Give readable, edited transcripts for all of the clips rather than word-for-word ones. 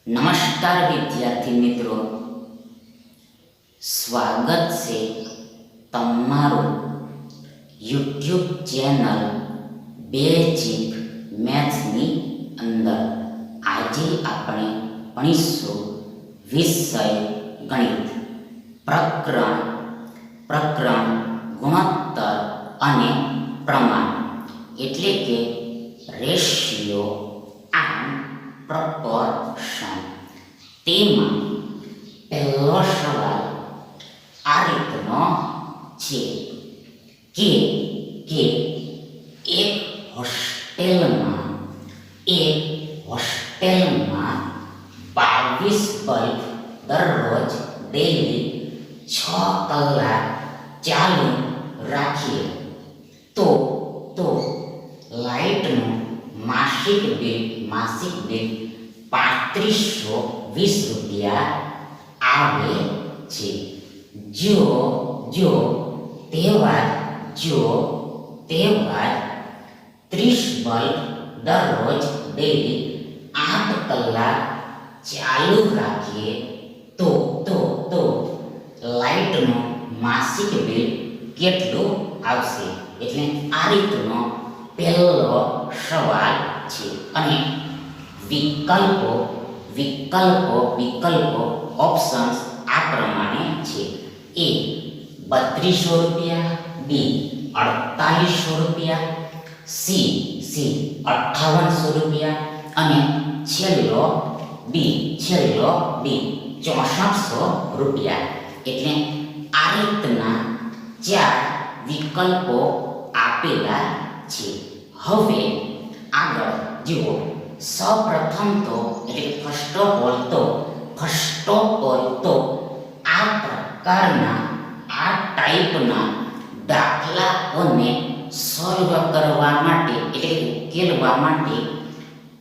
નમસ્કાર વિદ્યાર્થી મિત્રો, સ્વાગત છે તમારું યુટ્યુબ ચેનલ બેઝિક મેથ્સની અંદર. આજે આપણે ભણીશું વિષય ગણિત, પ્રકરણ ગુણોત્તર અને પ્રમાણ, એટલે કે રેશિયો એન્ડ proportion. તેમાં પહેલો સવાલ આ રીતનો છે કે એક હોસ્ટેલમાં 22 બલ્બ દરરોજ ડેલી 6 કલાક ચાલુ રાખીએ તો લાઇટનું માસિક બિલ 3520 રૂપિયા આવે છે. જો તેવા 30 બલ્બ દરરોજ ડેલી 8 કલાક ચાલુ રાખીએ તો લાઇટનું માસિક બિલ કેટલું આવશે? એટલે આ રીતનો પહેલો સવાલ છે. અને વિકલ્પો ઓપ્શન્સ આ પ્રમાણે છે: એ 3200 રૂપિયા, બી 4800 રૂપિયા, સી 5800 રૂપિયા અને છેલ્લો ડી 6400 રૂપિયા. એટલે આ રીતના 4 વિકલ્પો આપેલા છે. હવે આગળ જુઓ. સૌપ્રથમ તો ફર્સ્ટ ઓફ ઓલ આ પ્રકારના આ ટાઈપના દાખલાઓને સોલ્વ કરવા માટે એટલે ઉકેલવા માટે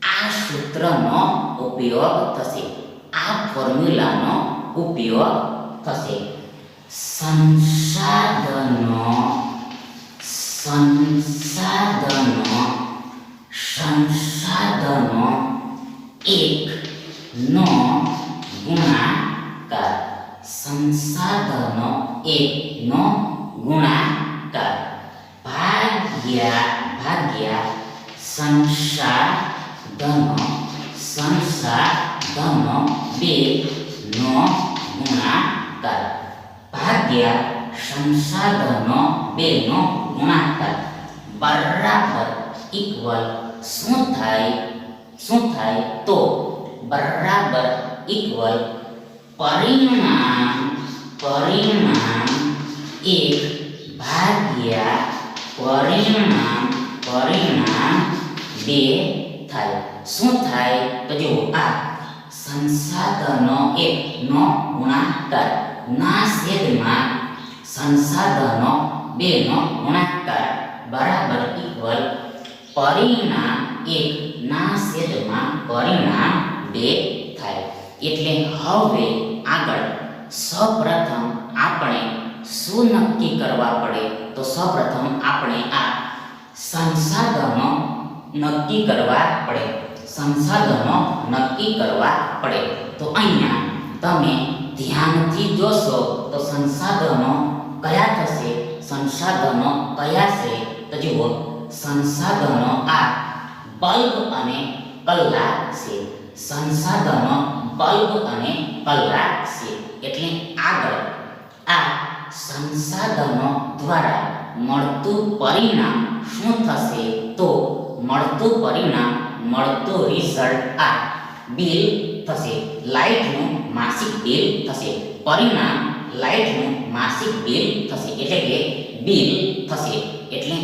આ સૂત્રનો ઉપયોગ થશે, આ ફોર્મ્યુલાનો ઉપયોગ થશે. સંસાધનો 1 નો ગુણાકાર. સંસાધનો 1 નો ગુણાકાર ભાગ્યા સંસાધનો 2 નો ગુણાકાર ભાગ્યા સંસાધનો 2 નો ગુણાકાર બરાબર ઇક્વલ શું થાય? તો બરાબર ઇક્વલ પરિણામ 1 ભાગ્યા પરિણામ 2 થાય. શું થાય? તો જુઓ, આ સંસાધનો 1 નો ગુણાકાર ના છેદમાં સંસાધનો 2 નો ગુણાકાર બરાબર ઇક્વલ પરિણામ 1 ના છેદમાં પરિણામ 2 થાય. એટલે હવે આગળ સૌપ્રથમ આપણે શું નક્કી કરવા પડે? તો સૌપ્રથમ આપણે આ સંસાધનો નક્કી કરવા પડે. તો અહીંયા તમે ધ્યાનથી જોશો તો સંસાધનો કયા થશે? સંસાધનો કયા છે? તો જુઓ, સંસાધનો આ બલ્બ અને કલાક છે. સંસાધનો બલ્બ અને કલાક છે. એટલે આગળ આ સંસાધનો દ્વારા મળતું પરિણામ શું થશે? તો મળતું રિઝલ્ટ આ બિલ થશે, લાઇટનું માસિક બિલ થશે. પરિણામ લાઇટનું માસિક બિલ થશે, એટલે કે બિલ થશે. એટલે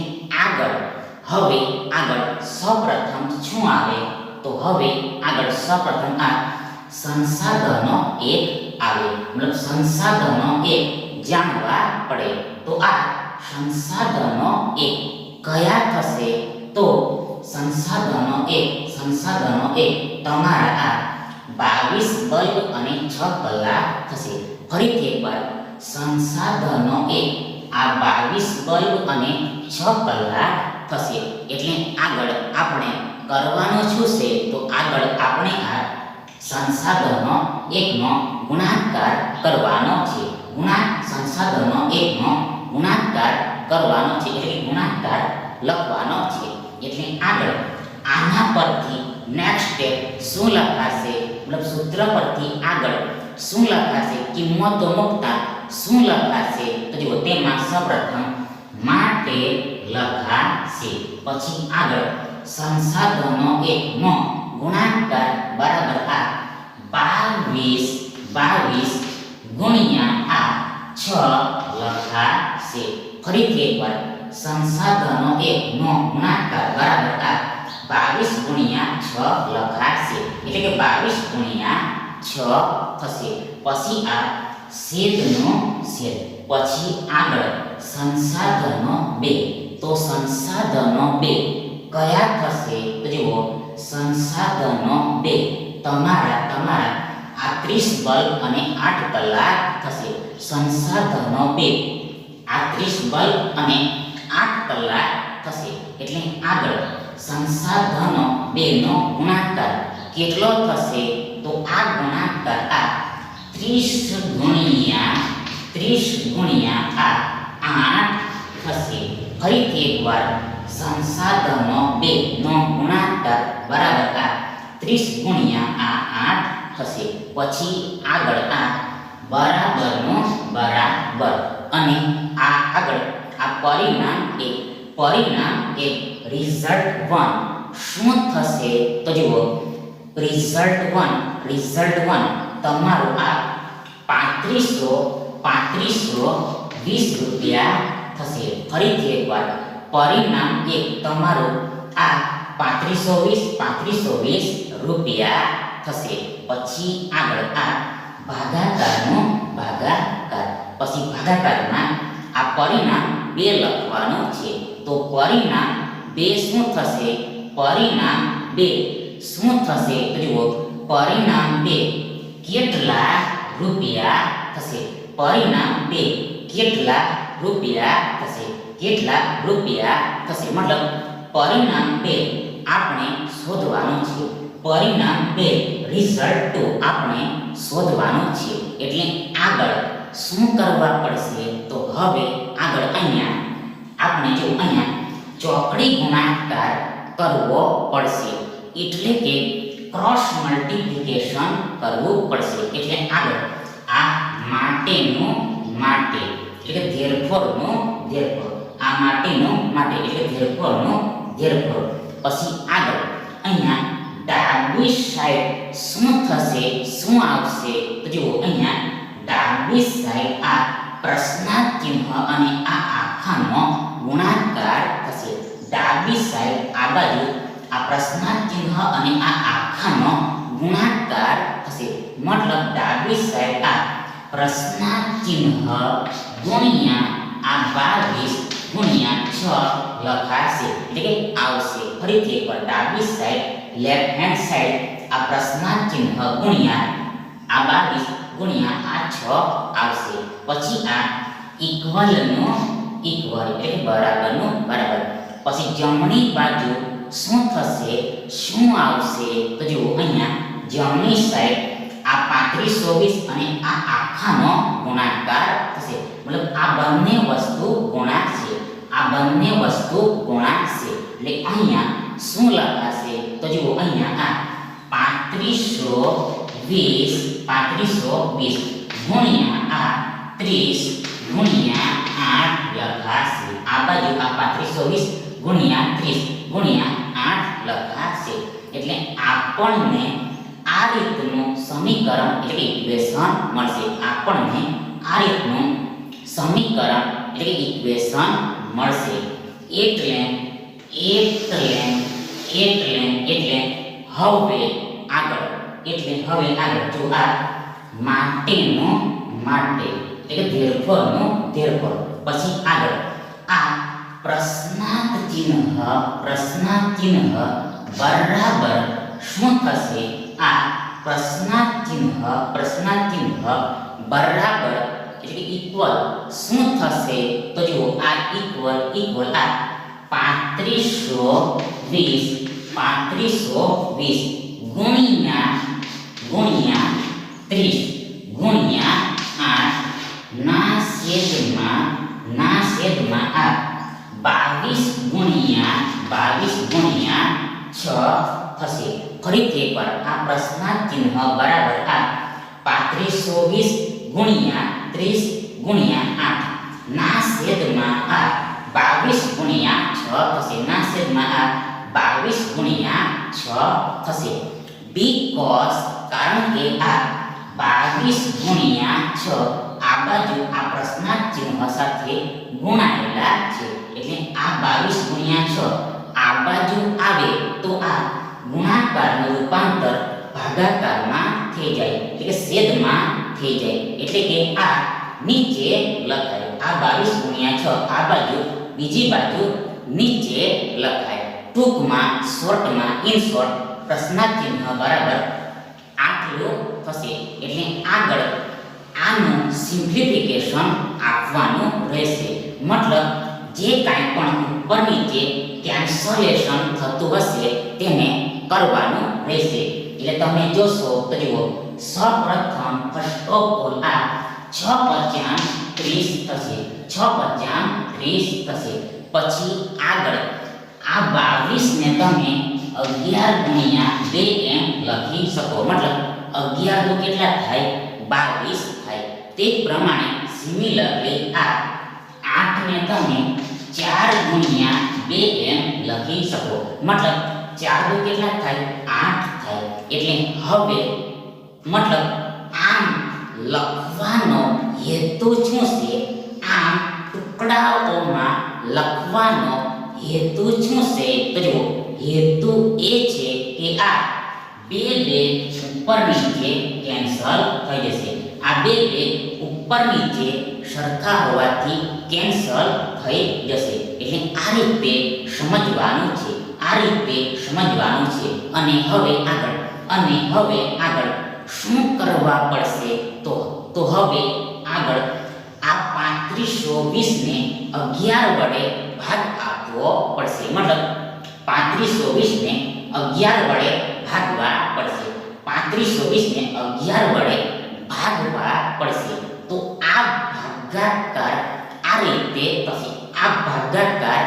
હવે આગળ સૌપ્રથમ શું આવે? તો હવે આગળ સૌપ્રથમ આ સંસાધનો 1 આવે, મતલબ સંસાધનો 1 જાણવા પડે. તો આ સંસાધનો 1 કયા થશે? તો સંસાધનો 1 તમારા આ 22 બલ્બ અને 6 કલાક થશે. ફરીથી એકવાર, સંસાધનો 1 આ 22 બલ્બ અને 6 કલાક થશે. એટલે આગળ આપણે કરવાનું શું છે? તો આગળ આપણે આ સંસાધનો એકનો ગુણાકાર કરવાનો છે. સંસાધનો એકનો ગુણાકાર કરવાનો છે એટલે કે ગુણાકાર લખવાનો છે. એટલે આગળ આના પરથી નેક્સ્ટ સ્ટેપ શું લખાશે, મતલબ સૂત્ર પરથી આગળ શું લખાશે, કિંમતો મૂકતા શું લખાશે તો જુઓ તેમાં સૌપ્રથમ માટે લખાશે. પછી આગળ સંસાધનો એકનો ગુણાકાર બરાબર આ 22 ગુણ્યા આ 6 લખાશે. ફરીથી એકવાર સંસાધનો એકનો ગુણાકાર બરાબર આ 22 ગુણ્યા 6 લખાશે એટલે કે 22 ગુણ્યા 6 થશે. પછી આ છેદનો છેદ. પછી આગળ સંસાધનો 2 તો સંસાધનો 2 કયા થશે તો જુઓ સંસાધનો 2 તમારા આ 30 બલ્બ અને 8 કલાક થશે. સંસાધનો 2 આ 30 બલ્બ અને 8 કલાક થશે. એટલે આગળ સંસાધનો 2 નો ગુણાકાર કેટલો થશે તો આ ગુણાકાર આ 30 ગુણ્યા આ 8 થશે. ફરીથી એકવાર સંસાધનો 2 નો ગુણાકાર બરાબર આ 30 ગુણ્યા આ 8 થશે. પછી આગળ આ બરાબરનો બરાબર અને આ આગળ આ પરિણામ એક રિઝલ્ટ 1 શું થશે તો જુઓ રિઝલ્ટ 1 તમારું આ 3520 રૂપિયા થશે. ફરીથી એકવાર પરિણામ એક તમારું આ 3520 રૂપિયા થશે. પછી આગળ આ ભાગાકારનો ભાગાકાર. પછી ભાગાકારમાં આ પરિણામ 2 લખવાનું છે. તો પરિણામ 2 શું થશે? પરિણામ 2 શું થશે તો જુઓ પરિણામ 2 કેટલા રૂપિયા થશે? પરિણામ 2 કેટલા રૂપિયા થશે? મતલબ પરિણામ 2 આપણે શોધવાનું છે. પરિણામ 2 રિઝલ્ટ 2 આપણે શોધવાનું છે. એટલે આગળ શું કરવા પડશે તો હવે આગળ અહીંયા આપણે જો અહીંયા ચોકડી ગુણાકાર કરવો પડશે. એટલે કે ક્રોસ મલ્ટીપ્લિકેશન કરવું પડશે. એટલે આગળ આ માટેનું માટે એટલે કે ધેરફોરનું ધેરફોર, આ માટેનું માટે એટલે ધેરફોરનું ધેરફોર. પછી આગળ અહીંયા ડાબી સાઈડ શું થશે, શું આવશે તો જુઓ અહીંયા ડાબી સાઈડ આ પ્રશ્નાર્થ ચિહ્ન અને આ આખાનો ગુણાકાર થશે. ડાબી સાઈડ આ બાજુ આ પ્રશ્નાર્થ ચિહ્ન અને આ આખાનો ગુણાકાર થશે. મતલબ ડાબી સાઈડ આ પ્રશ્નાર્થ ચિહ્ન ગુણ્યા આ 22 ગુણ્યા 6 લખાશે એટલે કે આવશે. ફરીથી એકવાર ડાબી સાઈડ લેફ્ટ હેન્ડ સાઈડ આ પ્રશ્નાર્થ ચિહ્ન ગુણ્યા આ 22 ગુણ્યા આ 6 આવશે. પછી આ ઇક્વલનું ઇક્વલ એટલે કે બરાબરનું બરાબર. પછી જમણી બાજુ શું થશે, શું આવશે તો જુઓ અહીંયા જમણી સાઈડ આ 3520 અને આ આખાનો ગુણાકાર થશે. મતલબ આ બંને વસ્તુ ગુણાશે, એટલે અહીંયા શું લખાશે તો જુઓ અહીંયા આ 3520 ગુણ્યા આ 30 ગુણ્યા 8 લખાશે. આ બાજુ આ 3520 ગુણ્યા 30 ગુણ્યા 8 લખાશે. એટલે આપણને આ રીતનું સમીકરણ એટલે કે ઇક્વેશન મળશે. આપણને આ રીતનું સમીકરણ એટલે કે ઇક્વેશન મળશે. એટલે હવે આગળ જો આ માટેનો માટે એટલે કે ધેરફોરનું ધેરફોર. પછી આગળ આ પ્રશ્નાર્થ ચિહ્ન બરાબર શું થશે? આ પ્રશ્નાર્થ ચિહ્ન બરાબર એટલે કે ઇક્વલ શું થશે તો જુઓ આ ઇક્વલ આ 3520 ગુણ્યા પ્રશ્નાર્થ ચિહ્ન બરાબર આ 3520 ગુણ્યા 30 ગુણ્યા 8 ના છેદમાં આ 22 ગુણ્યા 6 થશે. ના છેદમાં આ 22 ગુણ્યા 6 થશે. બીકોઝ કારણ કે આ 22 ગુણ્યા 6 આ બાજુ આ પ્રશ્નાર્થ ચિહ્ન સાથે ગુણાયેલા છે. એટલે આ 22 ગુણ્યા 6 આ બાજુ આવે તો આ ગુણાકારનું રૂપાંતર ભાગાકારમાં થઈ જાય, એટલે કે છેદમાં થઈ જાય. એટલે કે આ નીચે લખાય. આ 22 ગુણ્યા 6 આ બાજુ બીજી બાજુ નીચે લખાય. ટૂંકમાં શોર્ટમાં ઇન શોર્ટ પ્રશ્નાર્થ ચિહ્ન બરાબર આટલું થશે. એટલે આગળ આનું સિમ્પ્લિફિકેશન આપવાનું રહેશે. મતલબ જે કાંઈ પણ ઉપર નીચે કેન્સલેશન થતું હશે તેને કરવાનું રહેશે. એટલે તમે જોશો તો જુઓ, સૌપ્રથમ ફર્સ્ટ ઓફ ઓલ આ 6 × 30 થશે. 6 × 30 થશે. પછી આગળ આ 22 ને તમે 11 ગુણ્યા 2 એમ લખી શકો. મતલબ 11 દુ કેટલા થાય? 22 થાય. તે જ પ્રમાણે સિમિલરલી આ 8 ને તમે 4 ગુણ્યા 2 એમ લખી શકો. મતલબ 4 દુ કેટલા થાય? 8 થાય. એટલે હવે મતલબ આમ લખવાનો હેતુ શું છે? આમ ટુકડાઓમાં લખવાનો હેતુ શું છે? તો જુઓ, હેતુ એ છે કે આ 2 ઉપર નીચે કેન્સલ થઈ જશે. આ 2 ઉપર નીચે સરખા હોવાથી કેન્સલ થઈ જશે. એટલે આ રીતે સમજવાનું છે. આ રીતે સમજવાનું છે. અને હવે આગળ શું કરવા પડશે? તો હવે આગળ આ 3520 ને 11 વડે ભાગ આપવો પડશે. મતલબ 3520 ને 11 વડે ભાગવા પડશે. 3520 ને 11 વડે ભાગવા પડશે. તો આ ભાગાકાર આ રીતે થશે. આ ભાગાકાર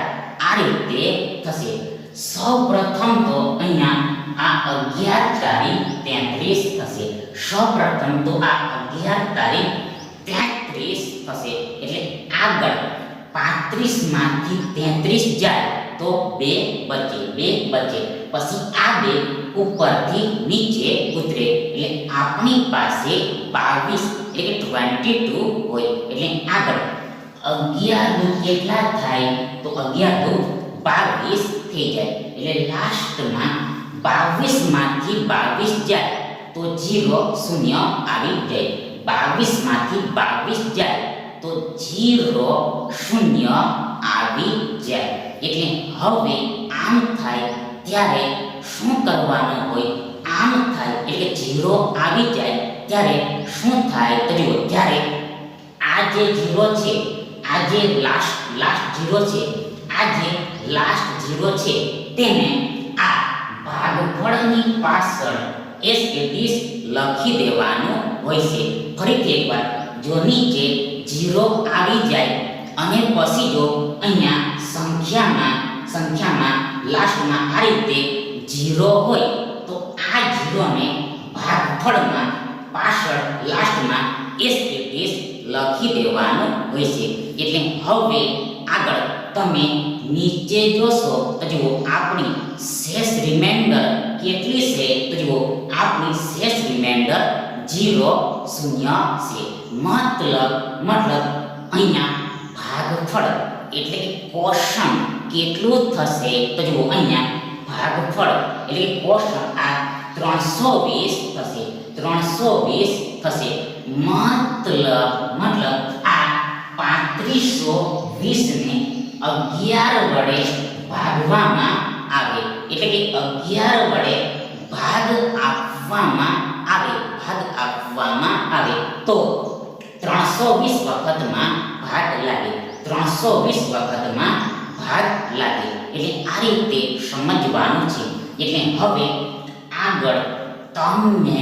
આ રીતે થશે. સૌપ્રથમ તો અહીંયા આ 11 તારી 33 થશે. સૌપ્રથમ તો આ 11 તારી 33 થશે. એટલે આગળ 35 માંથી 33 જાય તો 2 બચે. પછી આ 2 ઉપરથી નીચે ઉતરે. એટલે આપણી પાસે 22 એટલે કે 22 હોય. એટલે આગળ 11 દુ કેટલા થાય? તો 11 દુ 22 થઈ જાય. એટલે લાસ્ટમાં 22 માંથી 22 જાય તો 0 શૂન્ય આવી જાય. 22 માંથી 22 જાય તો 0 શૂન્ય આવી જાય. એટલે હવે આમ થાય ત્યારે શું કરવાનું હોય? આમ થાય એટલે 0 આવી જાય ત્યારે શું થાય? તો જુઓ, ત્યારે આ જે 0 છે, આ જે લાસ્ટ 0 છે, આ જે લાસ્ટ 0 છે તેને આ ભાગફળની પાછળ એસ લખી દેવાનું હોય છે. ફરીથી એકવાર, જો નીચે 0 આવી જાય અને પછી જો અહીંયા સંખ્યામાં લાસ્ટમાં આ રીતે 0 હોય તો આ 0 ને ભાગફળમાં પાછળ લાસ્ટમાં એસ લખી દેવાનું હોય છે. એટલે હવે આગળ તમે નીચે જોશો તો જુઓ, આપણી શેષ રિમાઇન્ડર કેટલી છે? તો જુઓ, આપણી શેષ રિમાઇન્ડર 0 શૂન્ય છે. મતલબ અહીંયા ભાગફળ એટલે કે કોષણ કેટલું થશે? તો જુઓ, અહીંયા ભાગફળ એટલે કે કોષણ આ 320 થશે. 320 થશે. મતલબ આ 3520 ને 11 વડે ભાગવામાં આવે. એટલે કે 11 વડે ભાગ આપવામાં આવે તો 320 વખતમાં ભાગ લાગે. 320 વખતમાં ભાગ લાગે. એટલે આ રીતે સમજવાનું છે. એટલે હવે આગળ તમને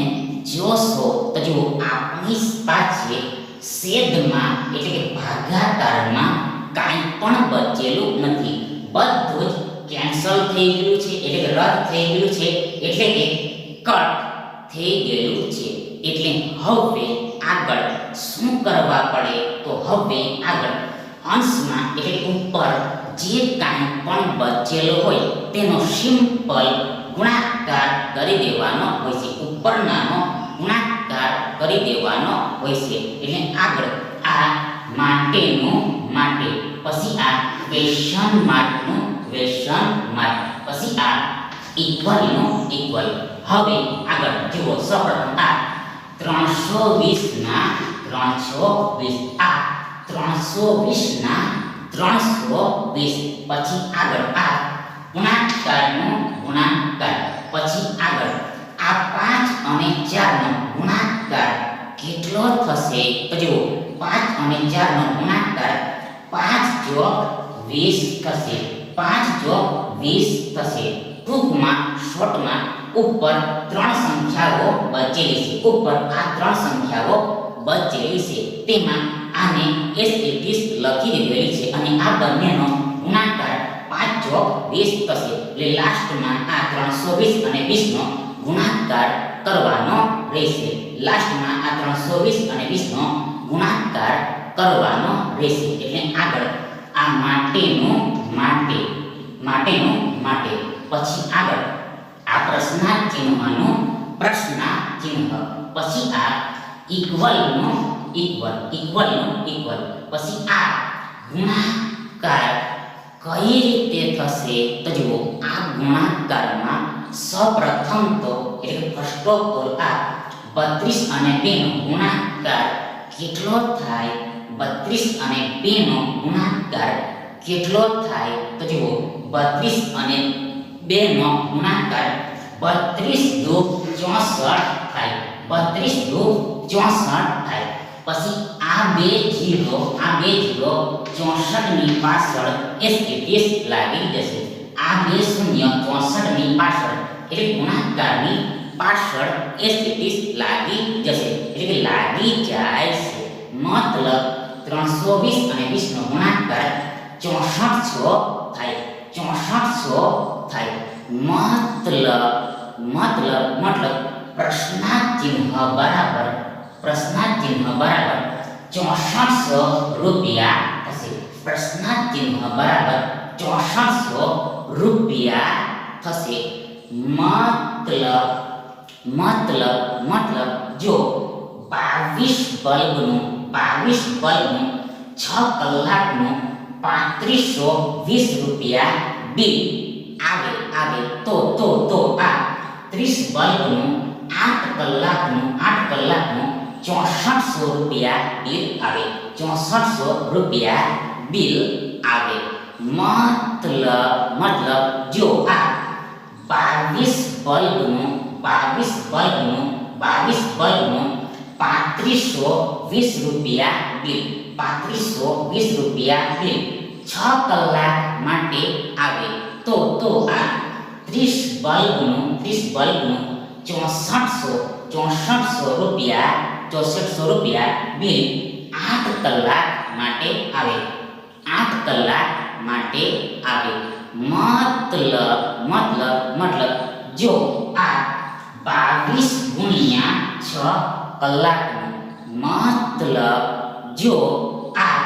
જોશો તો જુઓ, આપણી પાસે છેદમાં એટલે કે ભાગાકારમાં કાંઈ પણ બચેલું નથી. બધું જ કેન્સલ થઈ ગયું છે, એટલે કે રદ થઈ ગયું છે. એટલે કે કટ થઈ ગયેલું છે. એટલે હવે આગળ શું કરવા પડે? તો હવે આગળ અંશમાં એટલે ઉપર જે કાંઈ પણ બચેલો હોય તેનો સિમ્પલ ગુણાકાર કરી દેવાનો હોય છે. ઉપરનાનો ગુણાકાર કરી દેવાનો હોય છે. એટલે આગળ આ માટેનું માટે, પછી આ ક્વેશ્ચન માર્કનું ક્વેશ્ચન માર્ક, પછી આ ઇક્વલનું ઇક્વલ. હવે આગળ જુઓ, સૌપ્રથમ આ 320 ના 320, આ 320 ના 320, પછી આગળ આ ગુણાકારનો ગુણાકાર, પછી આગળ આ 5 અને 4 નો ગુણાકાર કેટલો થશે? તો જુઓ, 5 અને 4 નો ગુણાકાર 5 × 20 થશે. 5 × 20 થશે. ટૂંકમાં શોર્ટમાં ઉપર 3 સંખ્યાઓ બચેલી છે. ઉપર આ 3 સંખ્યાઓ બચેલી છે. તેમાં આને એસ ઇટ ઇઝ લખી દીધેલી છે અને આ બંનેનો ગુણાકાર 5 × 20 થશે. એટલે લાસ્ટમાં આ 320 અને 20 નો ગુણાકાર કરવાનો રહેશે. લાસ્ટમાં આ 320 અને 20 નો ગુણાકાર કરવાનો રહેશે. એટલે આગળ આ માટેનું માટે, માટેનું માટે, પછી આગળ આ પ્રશ્નાર્થ ચિહ્નનું પ્રશ્નાર્થ ચિહ્ન, પછી આ ઇક્વલનું ઇક્વલ, ઇક્વલનું ઇક્વલ, પછી આ ગુણાકાર કઈ રીતે થશે? તો જુઓ, આ ગુણાકારમાં સૌપ્રથમ તો એટલે ફર્સ્ટ ઓફ ઓલ આ 32 અને 2 નો ગુણાકાર કેટલો થાય? 32 અને 2 નો ગુણાકાર કેટલો થાય? તો જુઓ, 32 અને 2 નો ગુણાકાર 32 દુ 64 થાય. 32 દુ 64 થાય. પછી આ બે જીરો 64 ની પાછળ એસ ઇટ ઇઝ લાગી જશે. આ બે શૂન્ય 64 ની પાછળ એટલે ગુણાકારની પાછળ એસ ઇટ ઇઝ લાગી જશે. એટલે કે લાગી જાય છે. મતલબ 320 અને 20 નો ગુણાકાર 6400 થાય. 6400 થાય. મતલબ પ્રશ્નાર્થ ચિહ્ન બરાબર 6400 રૂપિયા થશે. પ્રશ્નાર્થ ચિહ્ન બરાબર 6400 રૂપિયા થશે. મતલબ જો 22 બલ્બનું 6 કલાકનું 3520 રૂપિયા બિલ આવે તો આ 30 બલ્બનું 8 કલાકનું 6400 રૂપિયા બિલ આવે. 6400 રૂપિયા બિલ આવે. મતલબ જો આ 22 બલ્બનું 3520 રૂપિયા બિલ 3520 રૂપિયા બિલ 6 કલાક માટે આવે તો આ 30 બલ્બનું 6400 રૂપિયા બિલ 8 કલાક માટે આવે. 8 કલાક માટે આવે. મતલબ જો આ 22 ગુણ્યા 6 કલાકનું, મતલબ જો આ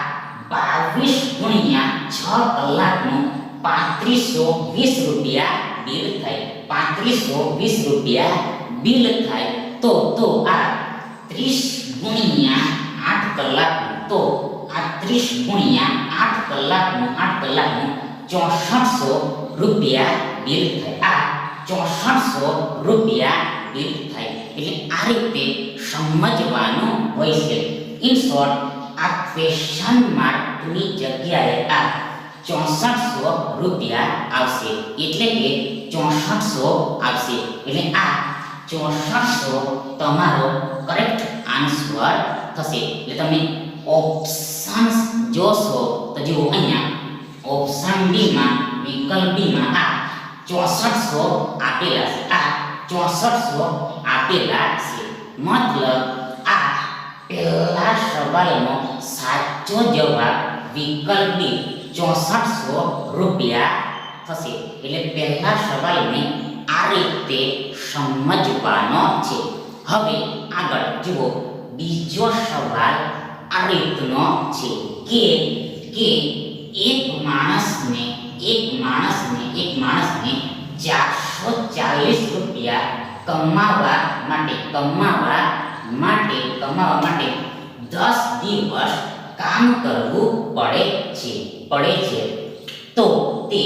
22 ગુણ્યા 6 કલાકનું 3520 રૂપિયા બિલ થાય. 3520 રૂપિયા બિલ થાય તો આ 30 ગુણ્યા 8 કલાકનું, તો આ 30 ગુણ્યા 8 કલાકનું 6400 રૂપિયા બિલ થાય. આ 6400 રૂપિયા બિલ થાય. એટલે આ રીતે સમજવાનું હોય છે. ઇન શોર્ટ, આ ક્વેશ્ચન માર્કની જગ્યાએ આ 6400 રૂપિયા આવશે. એટલે કે 6400 આવશે. એટલે આ 6400 તમારો કરેક્ટ આન્સર થશે. એટલે તમે ઓપ્શન્સ જોશો તો જુઓ, અહીંયા ઓપ્શન ડી માં, વિકલ્પ ડી માં આ 6400 આપેલા છે. આ 6400 આપેલા છે. મતલબ આ પહેલા સવાલનો સાચો જવાબ વિકલ્પ ડી 6400 રૂપિયા થશે. એટલે પહેલા સવાલને આ રીતે સમજવાનો છે. હવે આગળ જુઓ બીજો સવાલ આ રીતનો છે કે એક માણસને 440 રૂપિયા કમાવા માટે 10 દિવસ કામ કરવું પડે છે તો તે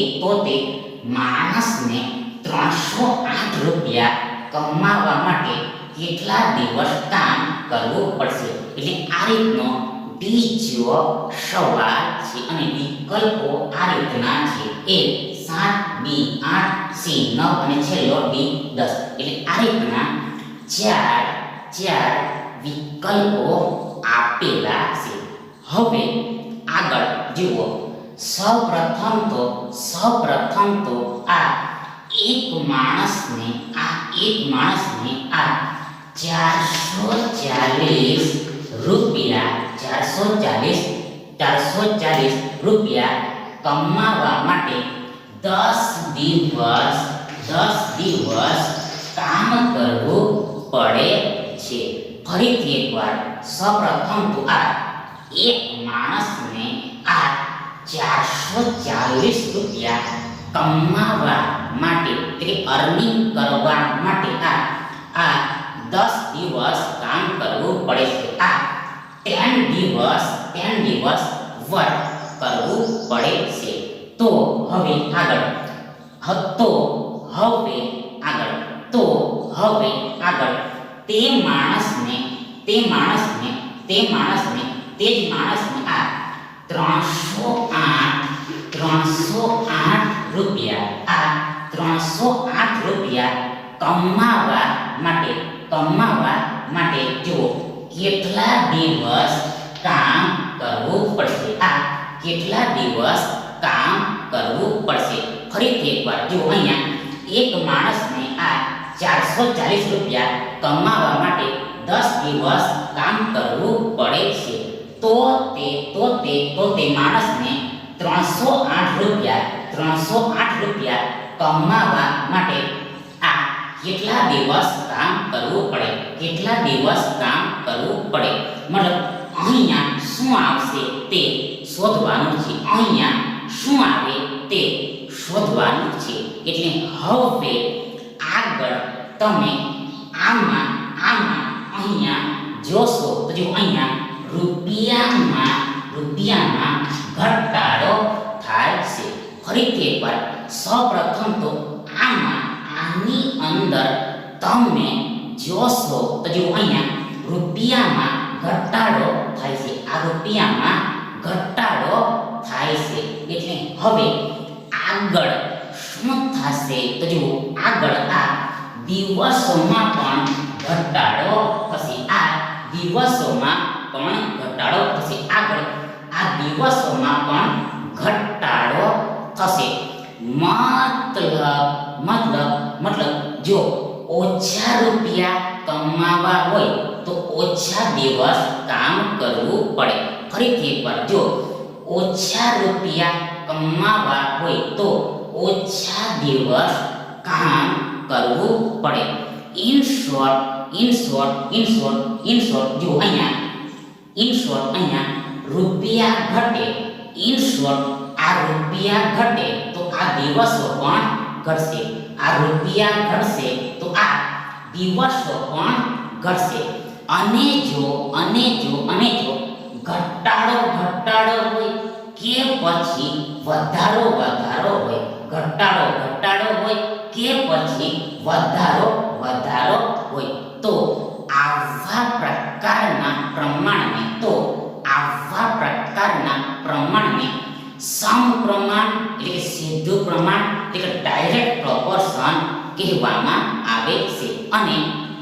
માણસને 308 રૂપિયા કમાવા માટે કેટલા દિવસ કામ કરવું પડશે? એટલે આ રીતનો બીજો સવાલ છે અને વિકલ્પો આ રીતના છે A 7, B 8, C 9 અને છેલ્લો D 10. એટલે આ રીતના ચાર વિકલ્પો આપેલા છે. હવે આગળ જુઓ સૌપ્રથમ તો આ એક માણસને 440 રૂપિયા કમાવા માટે 10 દિવસ કામ કરવું પડે છે. ફરીથી એકવાર સૌપ્રથમ તો આ એક માણસને 440 રૂપિયા કમાવા માટે એટલે અર્નિંગ કરવા માટે આ 10 દિવસ કામ કરવું પડે છે. આ 10 દિવસ વર્ક કરવું પડે છે. તો હવે આગળ તે જ માણસને આ 308 રૂપિયા કમાવા માટે જુઓ કેટલા દિવસ કામ કરવું પડશે? કેટલા દિવસ કામ કરવું પડશે? ફરીથી એકવાર જુઓ અહીંયા એક માણસને 440 રૂપિયા કમાવા માટે 10 દિવસ કામ કરવું પડે છે. તો તે માણસને 308 રૂપિયા કમાવા માટે કેટલા દિવસ કામ કરવું પડે? મતલબ અહીંયા શું આવશે તે શોધવાનું છે. એટલે હવે આગળ તમે આમાં અહીંયા જોશો તો જો અહીંયા રૂપિયામાં ઘટાડો થાય છે. ફરીથી એકવાર સૌપ્રથમ તો આની અંદર તમે જોશો તો જો અહીંયા રૂપિયામાં ઘટાડો થાય છે. એટલે હવે આગળ શું થશે તો જુઓ આગળ આ દિવસોમાં પણ ઘટાડો થશે. આગળ આ દિવસોમાં પણ ઘટાડો થશે. મતલબ જો ઓછા રૂપિયા કમાવા હોય તો ઓછા દિવસ કામ કરવું પડે. ફરીથી એકવાર જો ઓછા રૂપિયા કમાવા હોય તો ઓછા દિવસ કામ કરવું પડે. ઇન શોર્ટ જો અહીંયા રૂપિયા ઘટે. આ રૂપિયા ઘટે તો આ દિવસો પણ ઘટશે. આ રૂપિયા ઘટશે તો આ દિવસો પણ ઘટશે. અને જો ઘટાડો હોય કે પછી વધારો હોય, ઘટાડો હોય કે પછી વધારો હોય તો આવા પ્રકારના પ્રમાણને સમપ્રમાણ એટલે સીધું પ્રમાણ એટલે ડાયરેક્ટ પ્રોપોર્શન કહેવામાં આવે છે. અને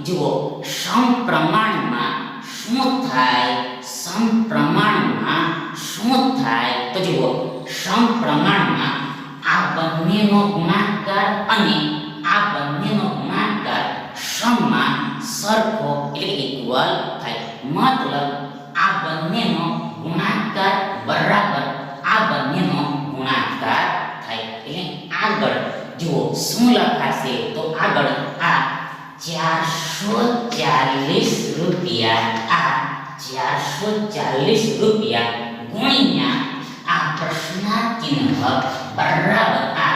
જુઓ સમપ્રમાણમાં શું થાય તો જુઓ સમપ્રમાણમાં આ બંનેનો ગુણાકાર અને આ બંનેનો ગુણાકાર સમમાં સરખો એટલે ઇક્વલ થાય. મતલબ આ બંનેનો ગુણાકાર બરાબર આ બંનેનો ગુણાકાર થાય. એટલે આગળ જુઓ શું લખાશે તો આગળ આ ₹440 આ ₹440 ગુણ્યા આ પ્રશ્નાર્થ ચિહ્ન બરાબર આ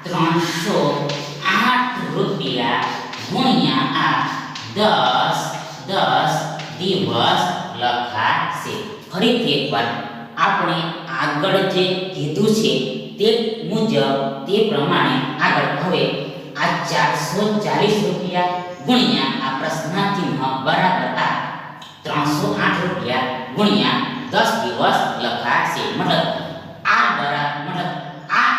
₹308 ગુણ્યા આ 10 દિવસ લખાશે. ફરીથી એકવાર આપણે આગળ જે કીધું છે તે મુજબ તે પ્રમાણે આગળ હવે આ ₹440 ગુણ્યા આ પ્રશ્નાર્થ ચિહ્ન બરાબર આ ₹308 ગુણ્યા 10 દિવસ લખાશે. મતલબ આ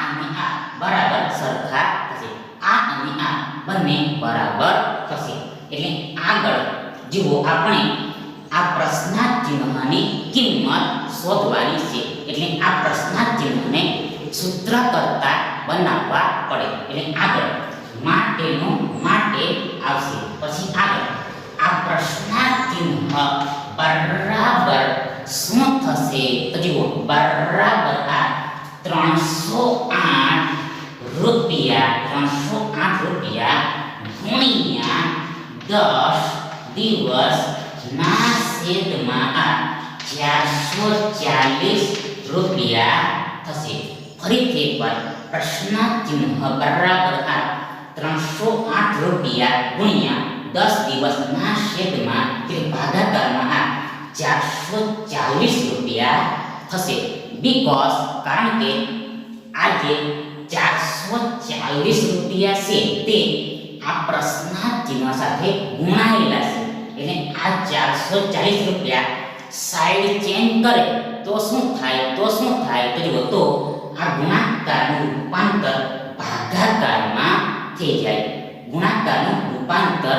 અને આ બરાબર સરખા થશે. આ અને આ બંને બરાબર થશે. એટલે આગળ જુઓ આપણે આ પ્રશ્નાર્થ ચિહ્નની કિંમત શોધવાની છે. એટલે આ પ્રશ્નાર્થ ચિહ્નને સૂત્ર કરતા બનાવવા પડે. એટલે આગળ માટેનું માટે આવશે. પછી આગળ આ પ્રશ્નાર્થ ચિહ્ન બરાબર શું થશે? તો જુઓ બરાબર આ ₹308 ગુણ્યા 10 દિવસના છેદમાં આ ₹440 થશે. ફરીથી એકવાર પ્રશ્નાર્થ ચિહ્ન બરાબર આ ₹308 ગુણ્યા 10 દિવસના છેદમાં તે ભાગાકારમાં આ ₹440 થશે. બીકોઝ કારણ કે આ જે ₹440 છે તે આ પ્રશ્નાર્થ ચિહ્ન સાથે ગુણાયેલા છે. એટલે આ ₹440 સાઈડ ચેન્જ કરે તો શું થાય? તો જુઓ તો આ ગુણાકારનું રૂપાંતર ભાગાકારમાં થઈ જાય. ગુણાકારનું રૂપાંતર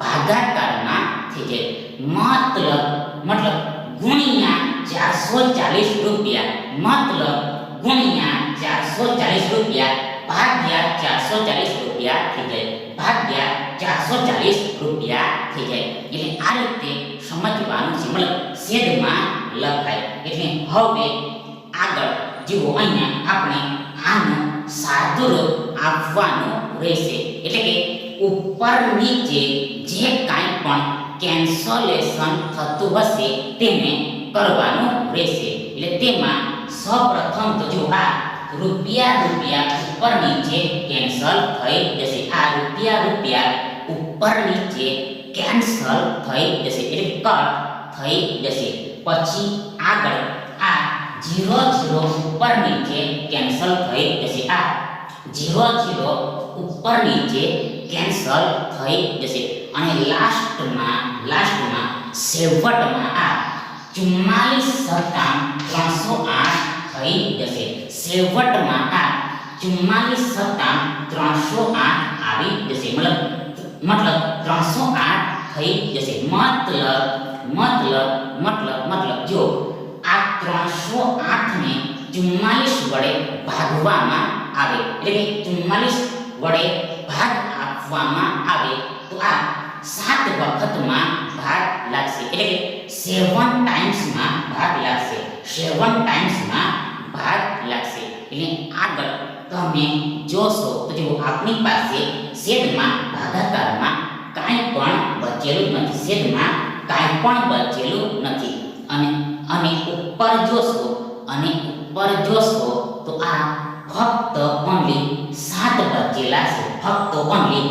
ભાગાકારમાં થઈ જાય. મતલબ ગુણ્યા ₹440 મતલબ ગુણ્યા ₹440 ભાગ્યા ₹440 થઈ જાય. ભાગ્યા ₹440 થઈ જાય. એટલે આ રીતે સમજવાનું છે. મતલબ છેદમાં લખાય. એટલે હવે આગળ જુઓ અહીંયા આપણે આનું સાદુરૂપ આપવાનું રહેશે. એટલે કે ઉપર નીચે જે કાંઈ પણ કેન્સલેશન થતું હશે તેને કરવાનું રહેશે. એટલે તેમાં સૌપ્રથમ તો જો આ રૂપિયા ઉપર નીચે કેન્સલ થઈ જશે. આ રૂપિયા ઉપર નીચે કેન્સલ થઈ જશે. એટલે કટ થઈ જશે. પછી આગળ આ 00 ઉપર નીચે કેન્સલ થઈ જશે. આ 00 ઉપર નીચે કેન્સલ થઈ જશે. અને લાસ્ટમાં છેવટમાં આ 44×308 થઈ જશે. છેવટમાં આ 44×308 આવી જશે. મતલબ 308 થઈ જશે. મતલબ જો આ 308 ને 44 વડે ભાગવામાં આવે એટલે કે 44 વડે ભાગ આપવામાં આવે તો આ 7 વખતમાં ભાગ લાગશે. એટલે કે 7 ટાઈમ્સમાં ભાગ લાગશે. 7 ટાઈમ્સમાં ભાગ લાગશે. એટલે આગળ તમે જોશો તો જો આપણી પાસે છેદમાં ભાગાકારમાં કાંઈ પણ બચેલું નથી. છેદમાં કાંઈ પણ બચેલું નથી. અને ઉપર જોશો તો આ ફક્ત ઓન્લી 7 બચેલા છે. ફક્ત ઓન્લી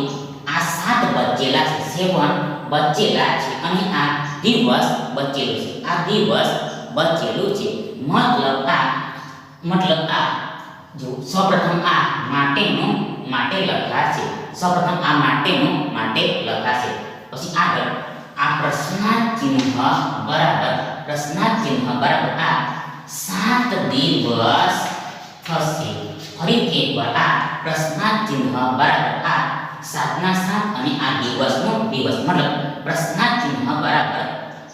આ 7 બચેલા છે. 7 બચેલા છે. અને આ દિવસ બચેલું છે. આ દિવસ બચેલું છે. મતલબ આ જો સૌપ્રથમ આ માટેનું માટે લખાશે. સૌપ્રથમ આ માટેનું માટે લખાશે. પછી આગળ આ પ્રશ્નાર્થ ચિહ્ન બરાબર આ 7 દિવસ થશે. ફરીથી એકવાર આ પ્રશ્નાર્થ ચિહ્ન બરાબર આ 7 અને આ દિવસનો દિવસ મતલબ પ્રશ્નાર્થ ચિહ્ન બરાબર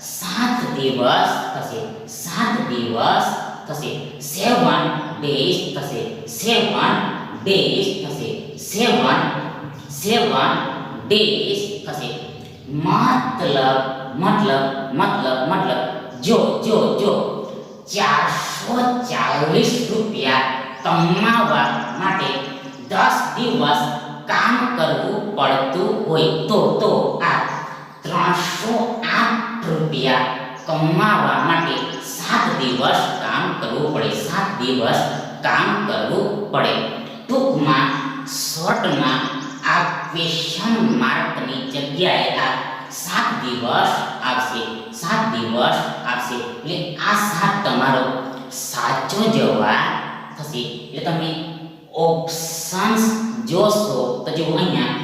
7 દિવસ થશે. 7 દિવસ થશે. 7 days થશે. 7 days થશે. 7 days થશે. મતલબ જો ₹440 કમાવા માટે 10 દિવસ કામ કરવું પડતું હોય તો આ 308 રૂપિયા કમાવા માટે 7 દિવસ કામ કરવું પડે. 7 દિવસ કામ કરવું પડે. ટૂંકમાં શોર્ટમાં આ ક્વેશ્ચન માર્કની જગ્યાએ આ 7 દિવસ આવશે. 7 દિવસ આવશે. એટલે આ 7 તમારો સાચો જવાબ થશે. એટલે તમે ઓપ્શન્સ જોશો તો જો અહીંયા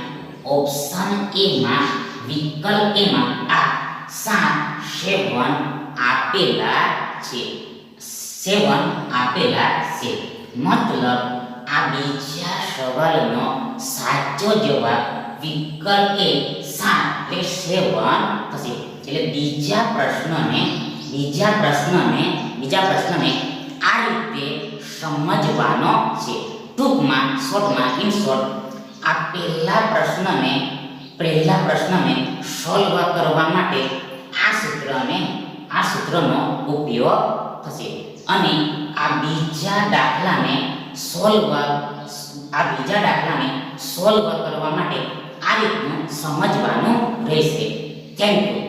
ઓપ્શન એમાં વિકલ્પ એમાં આ 7 આપેલા છે. 7 આપેલા છે. મતલબ આ બીજા સવાલનો સાચો જવાબ વિકલ્પ એ 7 એટલે 7 થશે. એટલે બીજા પ્રશ્નને આ રીતે સમજવાનો છે. ટૂંકમાં શોર્ટમાં ઇન શોર્ટ આ પહેલા પ્રશ્નને સોલ્વ કરવા માટે આ સૂત્રનો ઉપયોગ થશે અને આ બીજા દાખલાને સોલ્વ કરવા માટે આ રીતનું સમજવાનું રહેશે. Thank you.